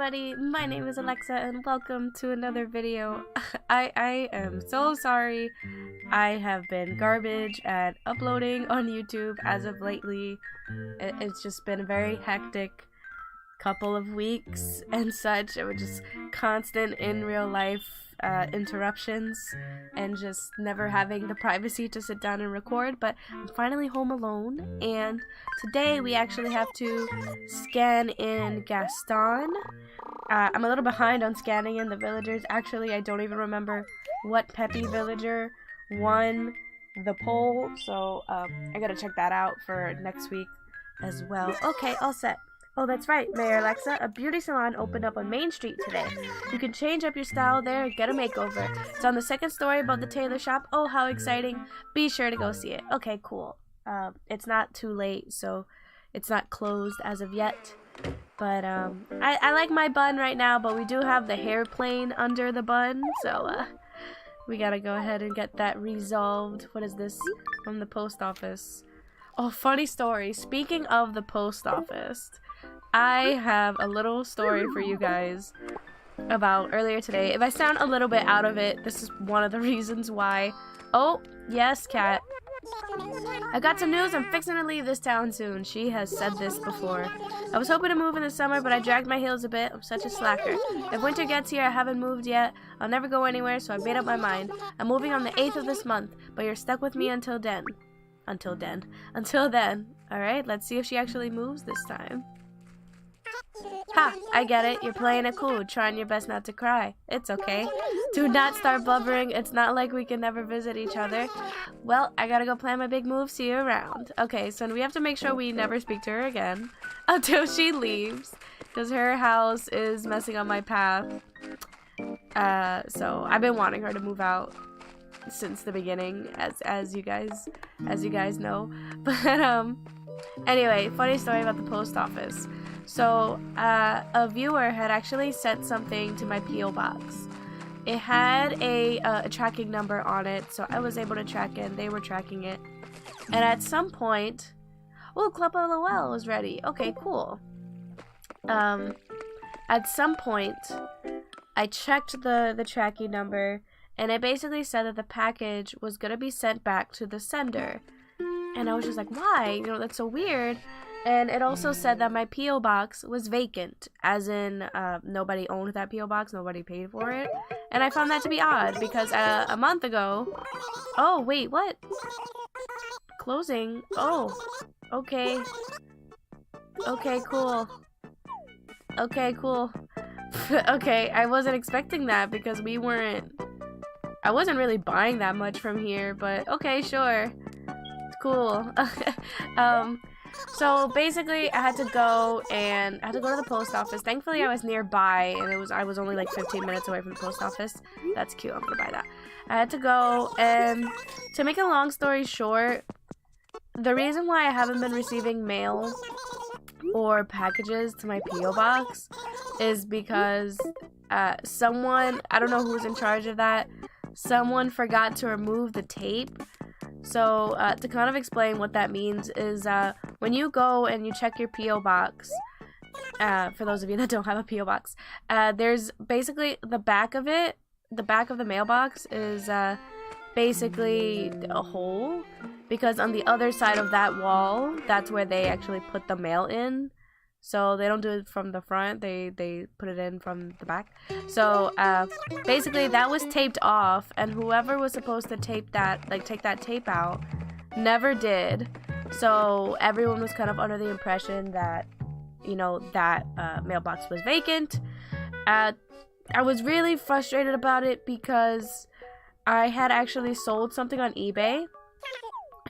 everybody, my name is Alexa and welcome to another video. I am so sorry. I have been garbage at uploading on YouTube as of lately. It's just been a very hectic couple of weeks and such. It was just constant in real life interruptions and just never having the privacy to sit down and record, but I'm finally home alone, and today we actually have to scan in Gaston. I'm a little behind on scanning in the villagers. Actually, I don't even remember what Peppy villager won the poll, so I gotta check that out for next week as well. Okay, all set. Oh, that's right, Mayor Alexa. A beauty salon opened up on Main Street today. You can change up your style there and get a makeover. It's on the second story above the tailor shop. Oh, how exciting. Be sure to go see it. Okay, cool. It's not too late, so it's not closed as of yet. But, I like my bun right now, but we do have the hair plane under the bun, so, we gotta go ahead and get that resolved. What is this? From the post office. Oh, funny story. Speaking of the post office, I have a little story for you guys about earlier today. If I sound a little bit out of it, this is one of the reasons why. Oh, yes, cat. I got some news. I'm fixing to leave this town soon. She has said this before. I was hoping to move in the summer, but I dragged my heels a bit. I'm such a slacker. If winter gets here, I haven't moved yet. I'll never go anywhere, so I made up my mind. I'm moving on the 8th of this month, but you're stuck with me until then. Until then. Alright, let's see if she actually moves this time. Ha! I get it. You're playing it cool, trying your best not to cry. It's okay. Do not start blubbering. It's not like we can never visit each other. Well, I gotta go plan my big move. See you around. Okay, so we have to make sure we never speak to her again until she leaves, because her house is messing on my path. So I've been wanting her to move out since the beginning, as you guys know. But anyway, funny story about the post office. So a viewer had actually sent something to my P.O. box. It had a tracking number on it, so I was able to track it. They were tracking it, and at some point, oh, Club LOL was ready. Okay, cool. At some point, I checked the tracking number, and it basically said that the package was gonna be sent back to the sender. And I was just like, why? You know, that's so weird. And it also said that my P.O. box was vacant, as in nobody owned that P.O. box, nobody paid for it. And I found that to be odd, because a month ago... Oh, wait, what? Closing? Oh, okay. Okay, cool. Okay, cool. Okay, I wasn't expecting that, because we weren't... I wasn't really buying that much from here, but okay, sure. Cool. So basically I had to go to the post office. Thankfully I was nearby, and I was only like 15 minutes away from the post office. That's cute. I'm gonna buy that. I had to go, and to make a long story short, the reason why I haven't been receiving mail or packages to my P.O. box is because someone, I don't know who's in charge of that, someone forgot to remove the tape. So, to kind of explain what that means is, when you go and you check your P.O. box, for those of you that don't have a P.O. box, there's basically the back of the mailbox is, basically a hole, because on the other side of that wall, that's where they actually put the mail in. So they don't do it from the front, they put it in from the back. So basically that was taped off, and whoever was supposed to take that tape out never did. So everyone was kind of under the impression that, you know, that mailbox was vacant. I was really frustrated about it because I had actually sold something on eBay,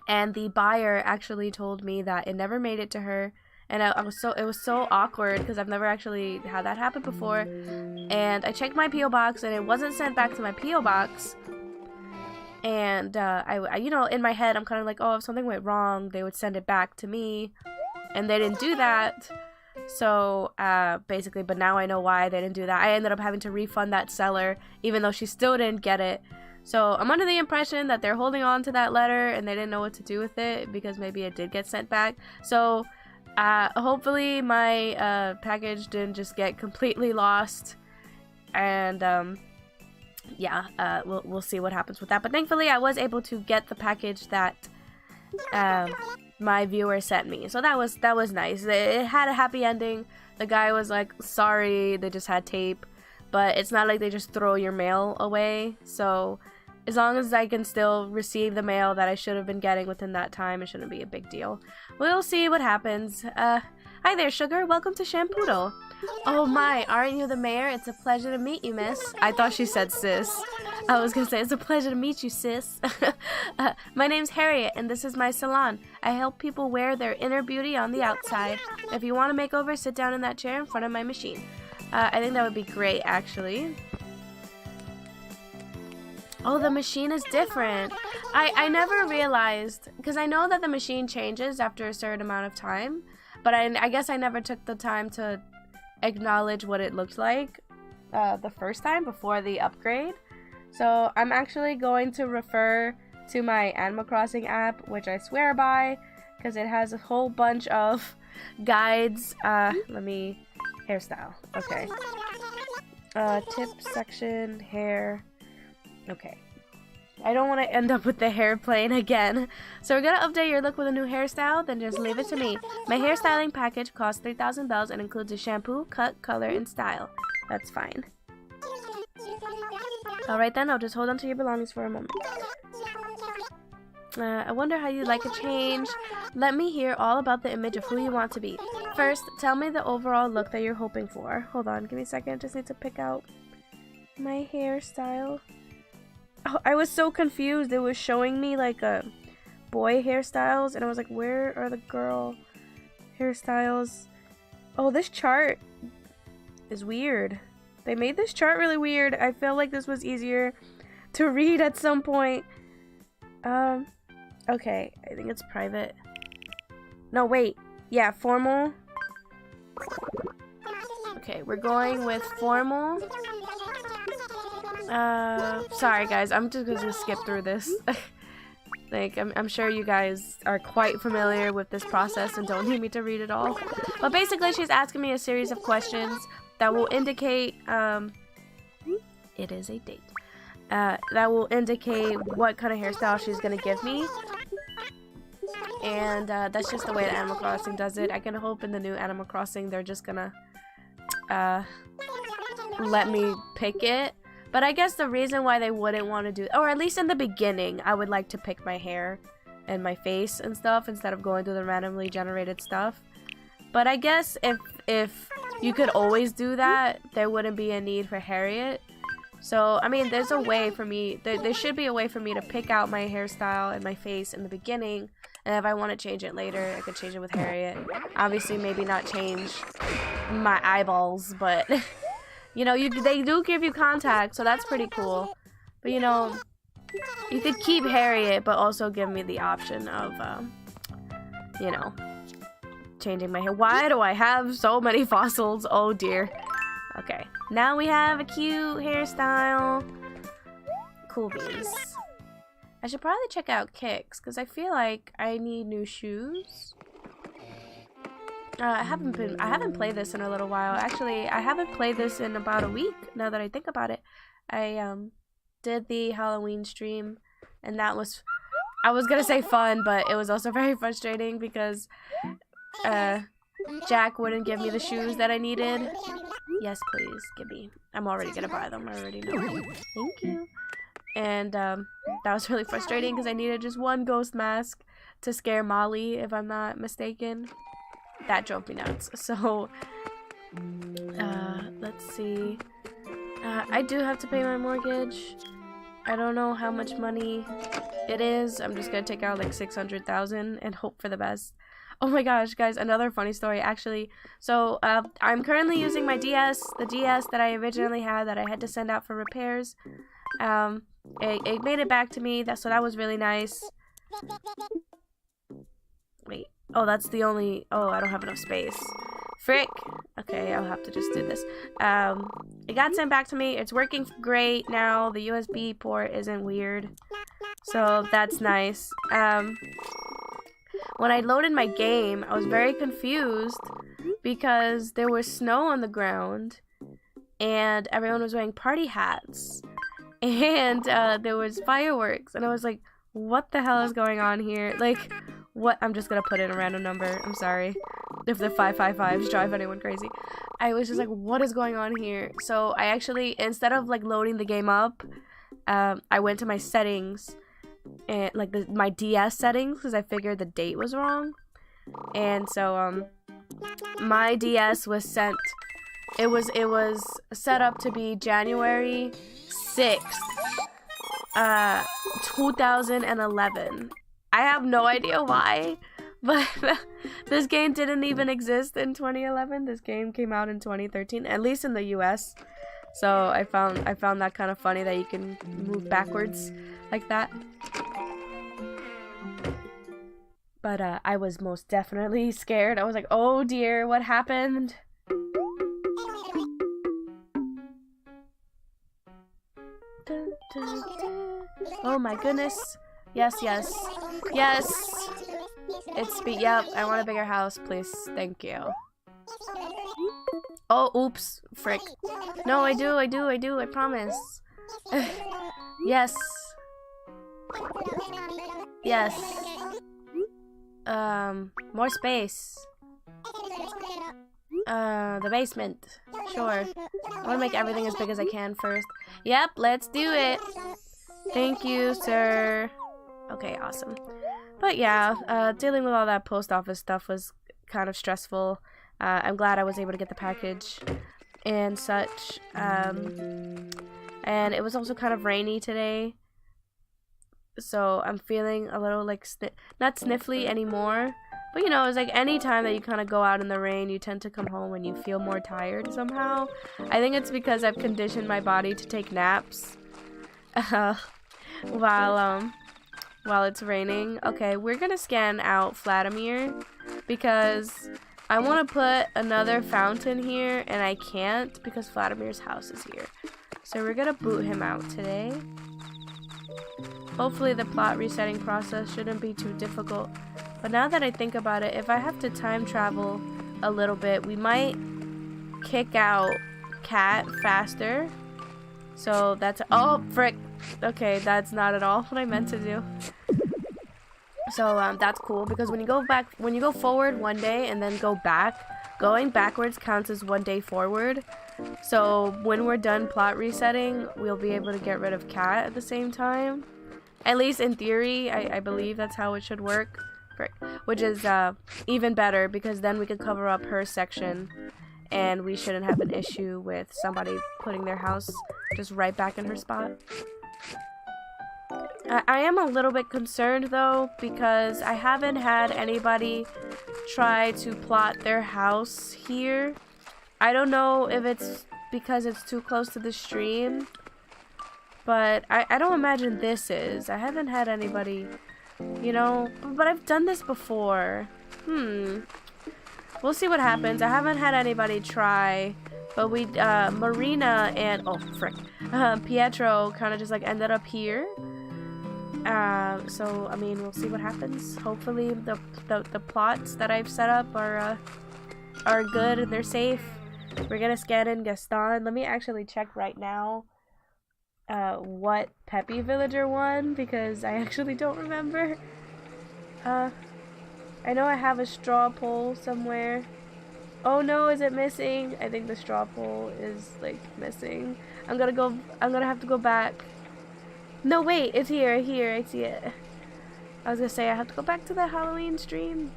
and the buyer actually told me that it never made it to her. And it was so awkward, because I've never actually had that happen before. And I checked my P.O. box, and it wasn't sent back to my P.O. box. And I you know, in my head, I'm kind of like, oh, if something went wrong, they would send it back to me. And they didn't do that. So basically, but now I know why they didn't do that. I ended up having to refund that seller, even though she still didn't get it. So I'm under the impression that they're holding on to that letter, and they didn't know what to do with it, because maybe it did get sent back. So Hopefully my package didn't just get completely lost, and yeah, we'll see what happens with that. But thankfully I was able to get the package that my viewer sent me, so that was nice. It had a happy ending. The guy was like, sorry, they just had tape, but it's not like they just throw your mail away. So as long as I can still receive the mail that I should have been getting within that time, it shouldn't be a big deal. We'll see what happens. Hi there, Sugar. Welcome to Shampoodle. Oh my, aren't you the mayor? It's a pleasure to meet you, miss. I thought she said sis. I was gonna say, it's a pleasure to meet you, sis. My name's Harriet, and this is my salon. I help people wear their inner beauty on the outside. If you want a makeover, sit down in that chair in front of my machine. I think that would be great, actually. Oh, the machine is different. I never realized, because I know that the machine changes after a certain amount of time, but I guess I never took the time to acknowledge what it looked like the first time before the upgrade. So I'm actually going to refer to my Animal Crossing app, which I swear by, because it has a whole bunch of guides. Let me... Hairstyle. Okay. Tip section, hair. Okay. I don't want to end up with the hair plane again. So we're going to update your look with a new hairstyle, then just leave it to me. My hairstyling package costs 3,000 bells and includes a shampoo, cut, color, and style. That's fine. Alright then, I'll just hold on to your belongings for a moment. I wonder how you'd like a change. Let me hear all about the image of who you want to be. First, tell me the overall look that you're hoping for. Hold on, give me a second. I just need to pick out my hairstyle. Oh, I was so confused. It was showing me like a boy hairstyles, and I was like, where are the girl hairstyles? Oh, this chart is weird. They made this chart really weird. I feel like this was easier to read at some point. Okay, I think it's private. No, wait. Yeah, formal. Okay, we're going with formal. Sorry guys, I'm just gonna skip through this. Like, I'm sure you guys are quite familiar with this process and don't need me to read it all. But basically, she's asking me a series of questions that will indicate, it is a date. That will indicate what kind of hairstyle she's gonna give me. And that's just the way that Animal Crossing does it. I can hope in the new Animal Crossing they're just gonna let me pick it. But I guess the reason why they wouldn't want to do, or at least in the beginning, I would like to pick my hair and my face and stuff instead of going through the randomly generated stuff. But I guess if you could always do that, there wouldn't be a need for Harriet. So, I mean, there's a way for me, there should be a way for me to pick out my hairstyle and my face in the beginning, and if I want to change it later, I could change it with Harriet. Obviously, maybe not change my eyeballs, but, you know, they do give you contact, so that's pretty cool. But, you know, you could keep Harriet, but also give me the option of, you know, changing my hair. Why do I have so many fossils? Oh, dear. Okay, now we have a cute hairstyle. Cool beans. I should probably check out Kicks, because I feel like I need new shoes. I haven't played this in a little while. Actually, I haven't played this in about a week, now that I think about it. I did the Halloween stream, and that was, I was gonna say fun, but it was also very frustrating because Jack wouldn't give me the shoes that I needed. Yes, please, give me. I'm already gonna buy them, I already know. Thank you. And that was really frustrating because I needed just one ghost mask to scare Molly, if I'm not mistaken. That drove me nuts. So, let's see. I do have to pay my mortgage. I don't know how much money it is. I'm just gonna take out like 600,000 and hope for the best. Oh my gosh, guys, another funny story, actually. So, I'm currently using my DS, the DS that I originally had that I had to send out for repairs. It made it back to me, so that was really nice. Wait, oh, that's the only, oh, I don't have enough space. Frick. Okay, I'll have to just do this. It got sent back to me. It's working great now. The USB port isn't weird. So, that's nice. when I loaded my game, I was very confused because there was snow on the ground and everyone was wearing party hats and there was fireworks, and I was like, what the hell is going on here? Like, what? I'm just gonna put in a random number. I'm sorry if the 555s drive anyone crazy. I was just like, what is going on here? So I actually, instead of like loading the game up, I went to my settings and like my DS settings because I figured the date was wrong. And so my DS was sent. It was set up to be January 6th, 2011. I have no idea why, but this game didn't even exist in 2011. This game came out in 2013, at least in the US. So I found that kind of funny that you can move backwards like that. But I was most definitely scared. I was like, oh dear, what happened? Dun, dun, dun. Oh my goodness. Yes, yes. Yes! It's yep, I want a bigger house, please. Thank you. Oh, oops. Frick. No, I do, I promise. Yes. Yes. More space. The basement. Sure. I want to make everything as big as I can first. Yep, let's do it. Thank you, sir. Okay, awesome. But yeah, dealing with all that post office stuff was kind of stressful. I'm glad I was able to get the package and such. And it was also kind of rainy today. So I'm feeling a little like, not sniffly anymore. But you know, it's like any time that you kind of go out in the rain, you tend to come home and you feel more tired somehow. I think it's because I've conditioned my body to take naps while it's raining. Okay, we're gonna scan out Vladimir because I want to put another fountain here and I can't because Vladimir's house is here. So we're gonna boot him out today. Hopefully the plot resetting process shouldn't be too difficult. But now that I think about it, if I have to time travel a little bit, we might kick out Cat faster. So that's, oh frick. Okay, that's not at all what I meant to do. So that's cool because when you go forward one day and then go back, going backwards counts as one day forward. So when we're done plot resetting, we'll be able to get rid of Cat at the same time. At least in theory, I believe that's how it should work. Which is even better because then we could cover up her section and we shouldn't have an issue with somebody putting their house just right back in her spot. I am a little bit concerned though because I haven't had anybody try to plot their house here. I don't know if it's because it's too close to the stream, but I don't imagine this is. I haven't had anybody, you know, but I've done this before. We'll see what happens. I haven't had anybody try, but we, Marina and, oh, frick, Pietro kind of just, like, ended up here. So, I mean, we'll see what happens. Hopefully the plots that I've set up are good and they're safe. We're gonna scan in Gaston. Let me actually check right now what Peppy Villager won, because I actually don't remember. I know I have a straw poll somewhere. Oh no, is it missing? I think the straw poll is like missing. I'm gonna have to go back. No wait, it's here, I see it. I was gonna say I have to go back to the Halloween stream.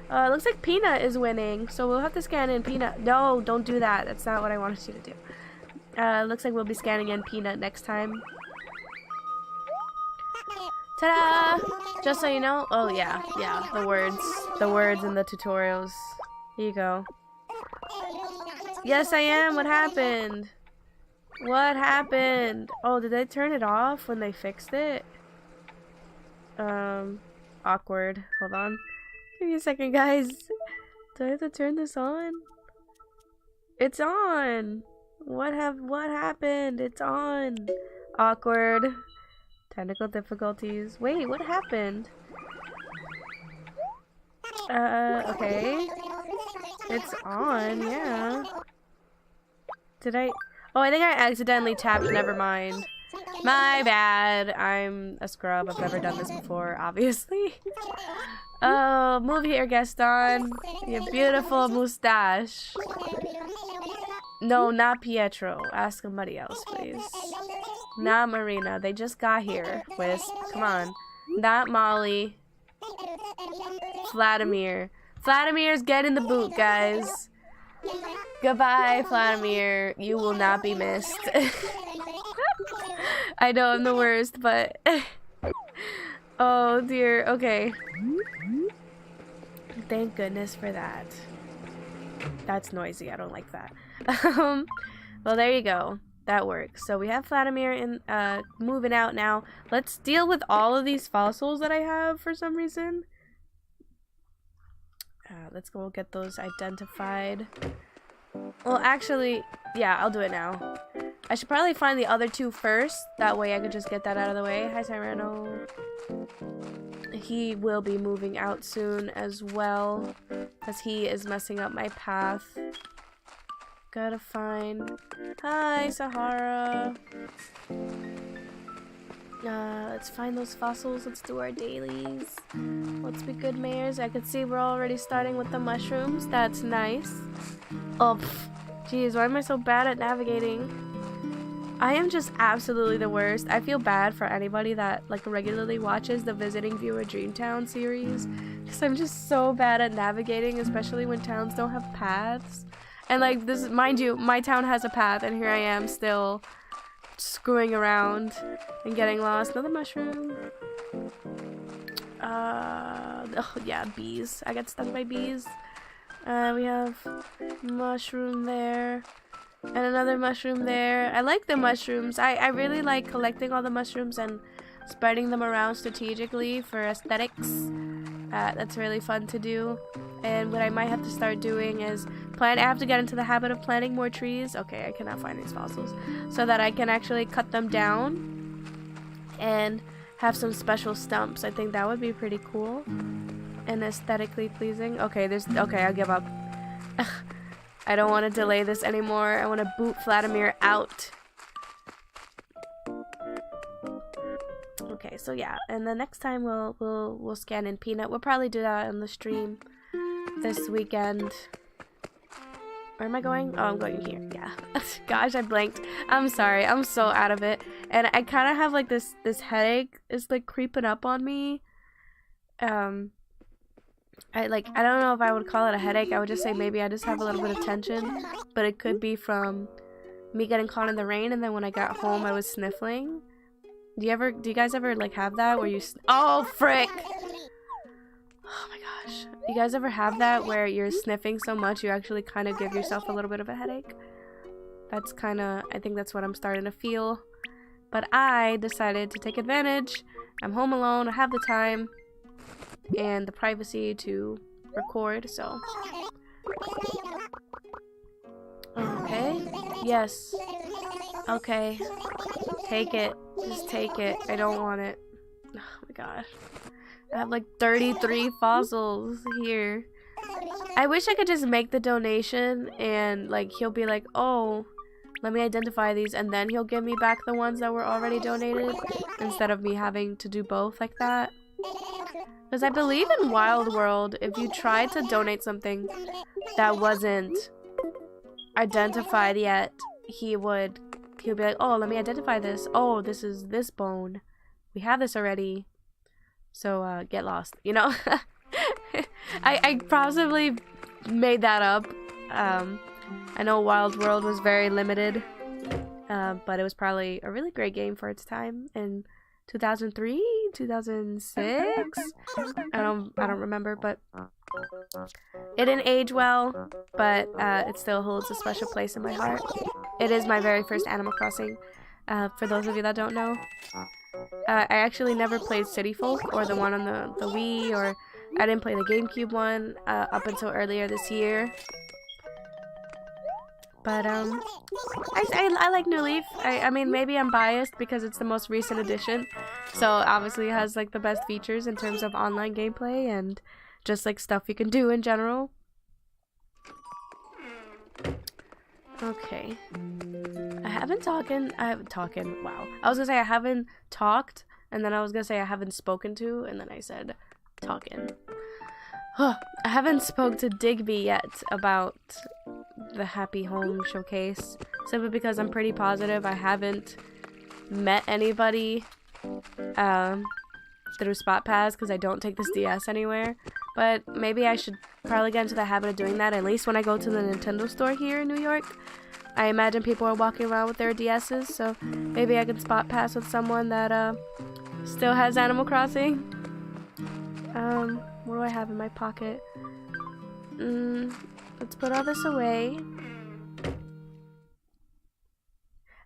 It looks like Peanut is winning, so we'll have to scan in Peanut. No, don't do that. That's not what I wanted you to do. Looks like we'll be scanning in Peanut next time. Ta-da! Just so you know. Oh yeah, the words in the tutorials. Here you go. Yes, I am. What happened? What happened? Oh, did they turn it off when they fixed it? Awkward. Hold on. Give me a second, guys. Do I have to turn this on? It's on. What happened? It's on. Awkward. Technical difficulties. Wait, what happened? Okay. It's on, yeah. Did I? Oh, I think I accidentally tapped, never mind. My bad. I'm a scrub. I've never done this before, obviously. Oh, move here, Gaston. Your beautiful mustache. No, not Pietro. Ask somebody else, please. Not Marina. They just got here. Wisp. Come on. Not Molly. Vladimir. Vladimir's getting the boot, guys. Goodbye, Vladimir. You will not be missed. I know I'm the worst, but... oh, dear. Okay. Thank goodness for that. That's noisy. I don't like that. Well, there you go. That works. So we have Vladimir in, moving out now. Let's deal with all of these fossils that I have for some reason. Let's go get those identified. Well, actually, yeah, I'll do it now. I should probably find the other two first. That way I could just get that out of the way. Hi, Cyrano. He will be moving out soon as well, because he is messing up my path. Gotta find... Hi, Sahara. Let's find those fossils. Let's do our dailies. Let's be good mayors. I can see we're already starting with the mushrooms. That's nice. Oh, jeez, why am I so bad at navigating? I am just absolutely the worst. I feel bad for anybody that like regularly watches the Visiting Viewer Dreamtown series, because I'm just so bad at navigating, especially when towns don't have paths. And like this, mind you, my town has a path, and here I am still screwing around and getting lost. Another mushroom. Oh yeah, bees. I got stung by bees. We have mushroom there. And another mushroom there. I like the mushrooms. I really like collecting all the mushrooms and spreading them around strategically for aesthetics. That's really fun to do. And what I might have to start doing is I have to get into the habit of planting more trees. Okay, I cannot find these fossils. So that I can actually cut them down and have some special stumps. I think that would be pretty cool and aesthetically pleasing. Okay, okay, I'll give up. I don't want to delay this anymore. I want to boot Vladimir out. Okay, so yeah, and the next time we'll scan in Peanut. We'll probably do that on the stream this weekend. Where am I going? Oh, I'm going here. Yeah. Gosh, I blanked. I'm sorry. I'm so out of it. And I kind of have like this headache is like creeping up on me. I don't know if I would call it a headache. I would just say maybe I just have a little bit of tension, but it could be from me getting caught in the rain, and then when I got home I was sniffling. Do you guys ever like have that where you oh frick! Oh my gosh. You guys ever have that where you're sniffing so much you actually kind of give yourself a little bit of a headache? That's kind of, I think that's what I'm starting to feel. But I decided to take advantage. I'm home alone, I have the time and the privacy to record, so. Okay. Yes. Okay. Take it. Just take it. I don't want it. Oh my gosh. I have like 33 fossils here. I wish I could just make the donation and like he'll be like, oh, let me identify these, and then he'll give me back the ones that were already donated instead of me having to do both like that. Because I believe in Wild World, if you tried to donate something that wasn't identified yet, he'll be like, oh, let me identify this. Oh, this is this bone. We have this already. So, get lost, you know? I possibly made that up. I know Wild World was very limited, but it was probably a really great game for its time in 2003, 2006. I don't remember, but it didn't age well, but it still holds a special place in my heart. It is my very first Animal Crossing. For those of you that don't know. I actually never played City Folk or the one on the Wii, or I didn't play the GameCube one up until earlier this year. But I like New Leaf. I mean, maybe I'm biased because it's the most recent edition, so obviously it has like the best features in terms of online gameplay and just like stuff you can do in general. Okay. I haven't wow. I was gonna say I haven't talked, and then I was gonna say I haven't spoken to, and then I said talking. I haven't spoke to Digby yet about the Happy Home Showcase, simply because I'm pretty positive I haven't met anybody through Spot Pass, because I don't take this DS anywhere. But maybe I should probably get into the habit of doing that, at least when I go to the Nintendo store here in New York. I imagine people are walking around with their DSs, so maybe I can Spot Pass with someone that still has Animal Crossing. What do I have in my pocket? Let's put all this away.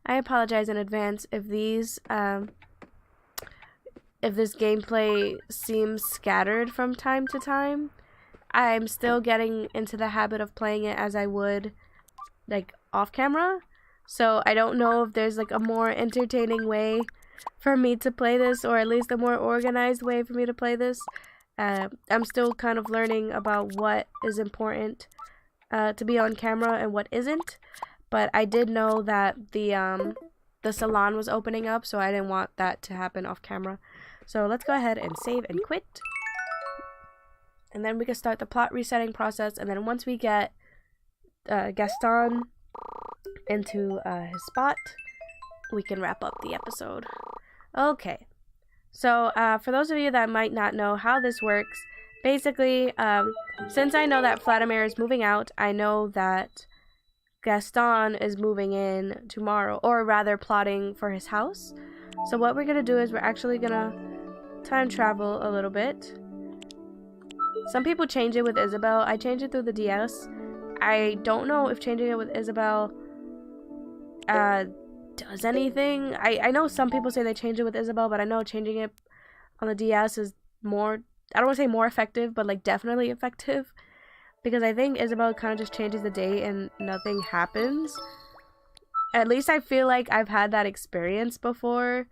I apologize in advance if these if this gameplay seems scattered from time to time. I'm still getting into the habit of playing it as I would like off camera, so I don't know if there's like a more entertaining way for me to play this, or at least a more organized way for me to play this. I'm still kind of learning about what is important to be on camera and what isn't, but I did know that the Salon was opening up, so I didn't want that to happen off camera. So let's go ahead and save and quit, and then we can start the plot resetting process, and then once we get Gaston into his spot, we can wrap up the episode. Okay. So, for those of you that might not know how this works, basically, since I know that Vladimir is moving out, I know that Gaston is moving in tomorrow, or rather plotting for his house. So what we're gonna do is we're actually gonna time travel a little bit. Some people change it with Isabel. I changed it through the DS. I don't know if changing it with Isabel does anything. I know some people say they change it with Isabel, but I know changing it on the DS is more, I don't want to say more effective, but like definitely effective, because I think Isabel kind of just changes the date and nothing happens. At least I feel like I've had that experience before.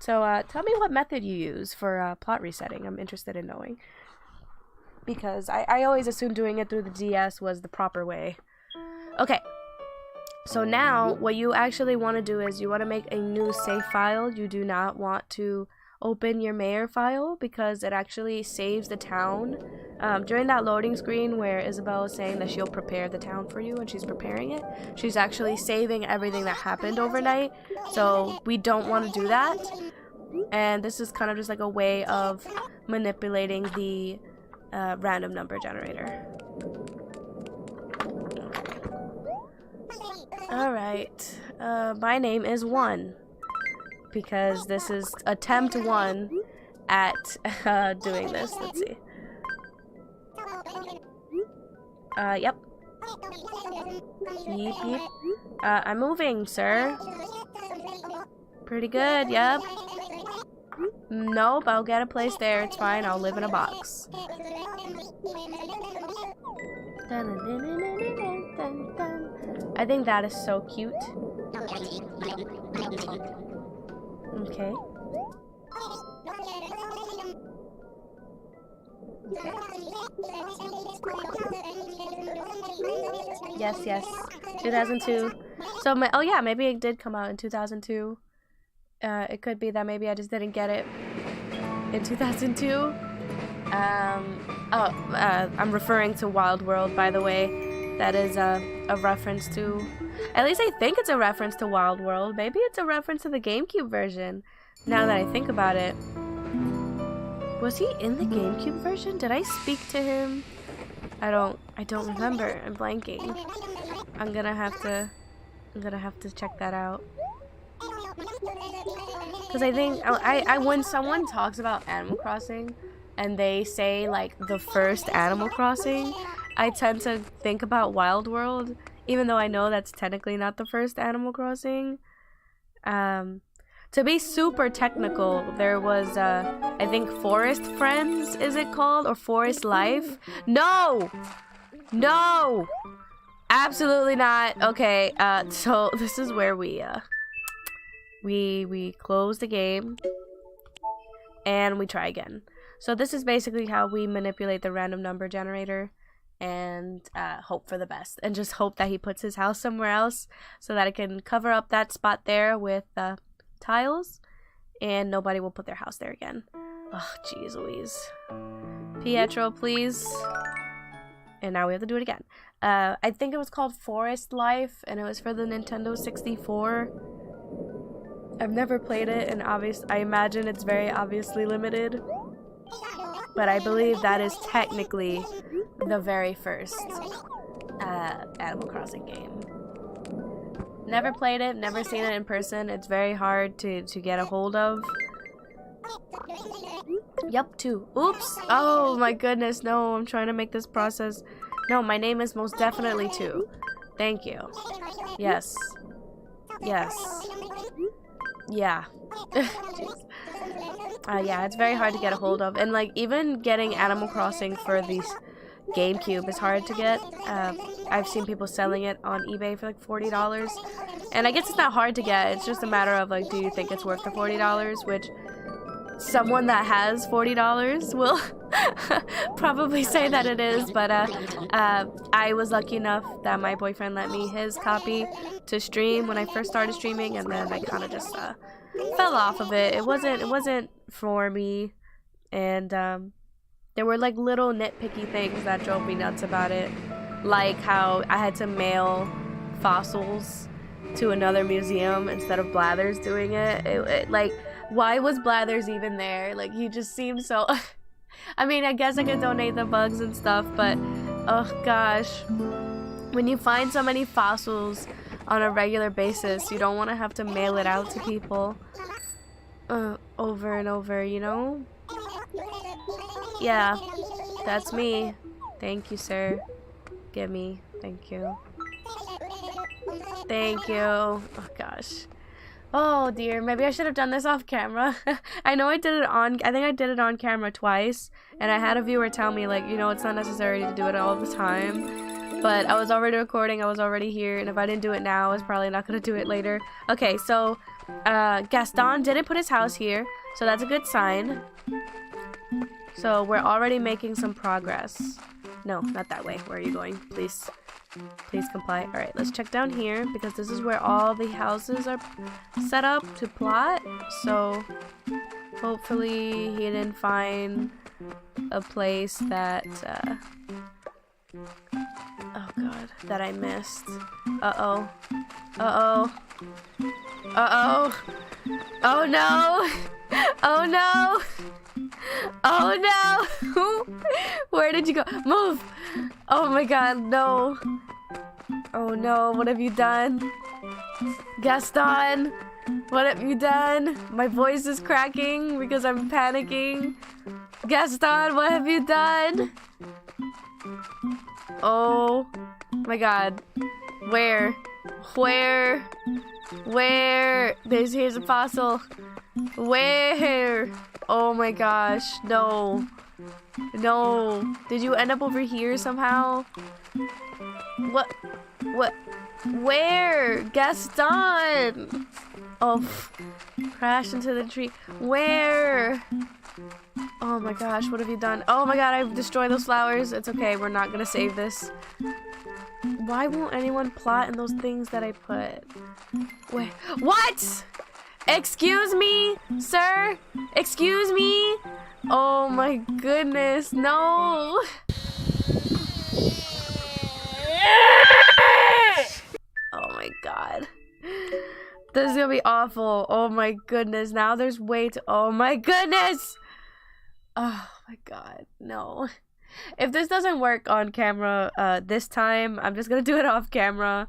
So tell me what method you use for plot resetting. I'm interested in knowing, because I always assumed doing it through the DS was the proper way. Okay. So now, what you actually want to do is you want to make a new save file. You do not want to open your mayor file, because it actually saves the town. During that loading screen where Isabel is saying that she'll prepare the town for you and she's preparing it, she's actually saving everything that happened overnight. So we don't want to do that. And this is kind of just like a way of manipulating the random number generator. Alright, my name is 1, because this is attempt 1 at doing this. Let's see. Yep. Yeep, yeep. I'm moving, sir. Pretty good, yep. Nope, I'll get a place there. It's fine, I'll live in a box. I think that is so cute. Okay. Yes, yes. 2002. So, oh yeah, maybe it did come out in 2002. It could be that maybe I just didn't get it in 2002. I'm referring to Wild World, by the way. That is a reference to, at least I think it's a reference to Wild World. Maybe it's a reference to the GameCube version, now that I think about it. Was he in the GameCube version? Did I speak to him? I don't remember. I'm blanking. I'm gonna have to check that out. Because I think I when someone talks about Animal Crossing and they say like the first Animal Crossing, I tend to think about Wild World, even though I know that's technically not the first Animal Crossing. To be super technical, there was I think Forest Friends, is it called, or Forest Life? No, absolutely not. Okay, so this is where we close the game and we try again. So this is basically how we manipulate the random number generator and hope for the best. And just hope that he puts his house somewhere else so that it can cover up that spot there with tiles and nobody will put their house there again. Oh, jeez Louise. Pietro, please. And now we have to do it again. I think it was called Forest Life, and it was for the Nintendo 64. I've never played it, and I imagine it's very obviously limited. But I believe that is technically the very first Animal Crossing game. Never played it, never seen it in person. It's very hard to get a hold of. Yup, 2. Oops! Oh my goodness, no, I'm trying to make this process. No, my name is most definitely 2. Thank you. Yes. Yes. Yeah. Yeah, it's very hard to get a hold of. And like, even getting Animal Crossing for the GameCube is hard to get. I've seen people selling it on eBay for like $40. And I guess it's not hard to get. It's just a matter of like, do you think it's worth the $40? Which someone that has $40 will probably say that it is, but I was lucky enough that my boyfriend let me his copy to stream when I first started streaming, and then I kind of just fell off of it. It wasn't for me, and there were like little nitpicky things that drove me nuts about it, like how I had to mail fossils to another museum instead of Blathers doing it. Like, why was Blathers even there? Like, he just seemed so... I mean, I guess I could donate the bugs and stuff, but... Oh, gosh. When you find so many fossils on a regular basis, you don't want to have to mail it out to people. Over and over, you know? Yeah. That's me. Thank you, sir. Gimme. Thank you. Thank you. Oh, gosh. Oh dear, maybe I should have done this off camera. I know I think I did it on camera twice, and I had a viewer tell me, like, you know, it's not necessary to do it all the time. But I was already recording, I was already here, and if I didn't do it now, I was probably not gonna do it later. Okay, so, Gaston didn't put his house here, so that's a good sign. So we're already making some progress. No, not that way. Where are you going? Please. Please comply. Alright, let's check down here, because this is where all the houses are set up to plot. So, hopefully he didn't find a place that, oh god, that I missed. Uh-oh. Uh-oh. Uh-oh. Oh no! Oh no! Oh no! Where did you go? Move! Oh my god, no. Oh no, what have you done? Gaston! What have you done? My voice is cracking because I'm panicking. Gaston, what have you done? Oh my god. Where? Where? Where? Here's a fossil. Where? Oh my gosh, no. No. Did you end up over here somehow? What? What? Where? Gaston! Oh, crashed into the tree. Where? Oh my gosh, what have you done? Oh my god, I've destroyed those flowers. It's okay, we're not gonna save this. Why won't anyone plot in those things that I put? Wait, what? Excuse me, sir? Excuse me? Oh my goodness, no. Oh my god. This is gonna be awful. Oh my goodness, now there's way to— oh my goodness! Oh my god, no. If this doesn't work on camera this time, I'm just gonna do it off camera.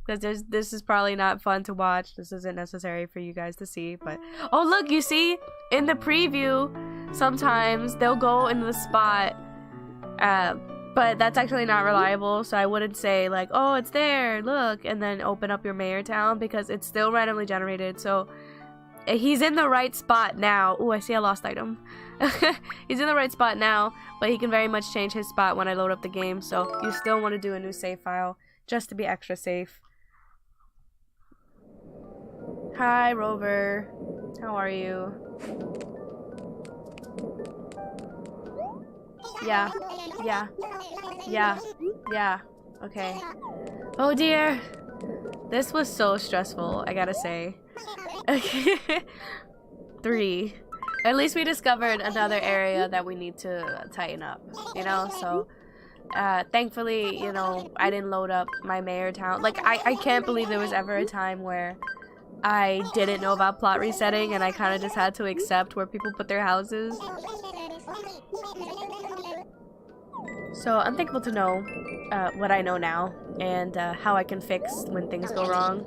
Because this is probably not fun to watch. This isn't necessary for you guys to see, but— oh look, you see? In the preview, sometimes they'll go into the spot, but that's actually not reliable, so I wouldn't say like, oh, it's there, look, and then open up your mayor town, because it's still randomly generated, so he's in the right spot now. Oh, I see a lost item. He's in the right spot now, but he can very much change his spot when I load up the game, so you still want to do a new save file, just to be extra safe. Hi, Rover. How are you? Yeah. Yeah. Yeah. Yeah. Okay. Oh dear. This was so stressful, I gotta say. Okay. 3. At least we discovered another area that we need to tighten up, you know? So, thankfully, you know, I didn't load up my mayor town. Like, I can't believe there was ever a time where I didn't know about plot resetting and I kind of just had to accept where people put their houses. So I'm thankful to know what I know now and how I can fix when things go wrong.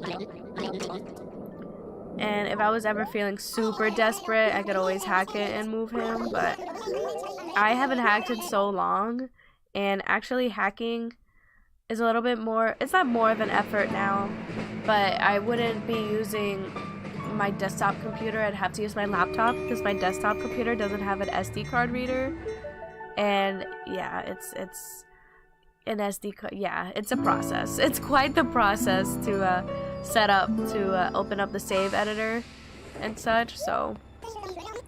And if I was ever feeling super desperate, I could always hack it and move him, but I haven't hacked in so long, and actually hacking is a little bit more, it's not more of an effort now, but I wouldn't be using my desktop computer. I'd have to use my laptop because my desktop computer doesn't have an SD card reader. And yeah, it's an SD card. Yeah, it's a process. It's quite the process to set up to open up the save editor and such. So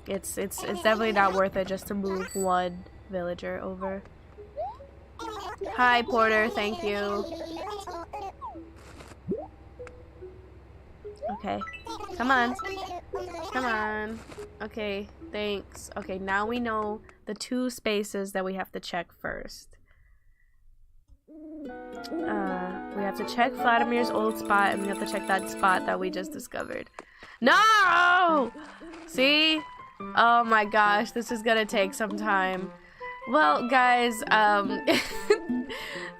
it's definitely not worth it just to move one villager over. Hi, Porter. Thank you. Okay. Come on. Come on. Okay. Thanks. Okay, now we know the 2 spaces that we have to check first. We have to check Vladimir's old spot, and we have to check that spot that we just discovered. No! See? Oh my gosh, this is gonna take some time. Well, guys,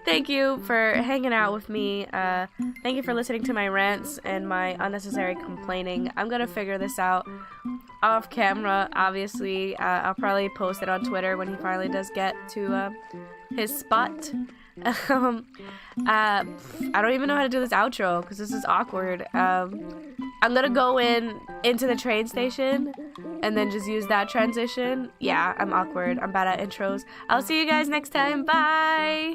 thank you for hanging out with me. Thank you for listening to my rants and my unnecessary complaining. I'm gonna figure this out off camera, obviously. I'll probably post it on Twitter when he finally does get to his spot. I don't even know how to do this outro because this is awkward. I'm gonna go into the train station and then just use that transition. Yeah, I'm awkward. I'm bad at intros. I'll see you guys next time. Bye!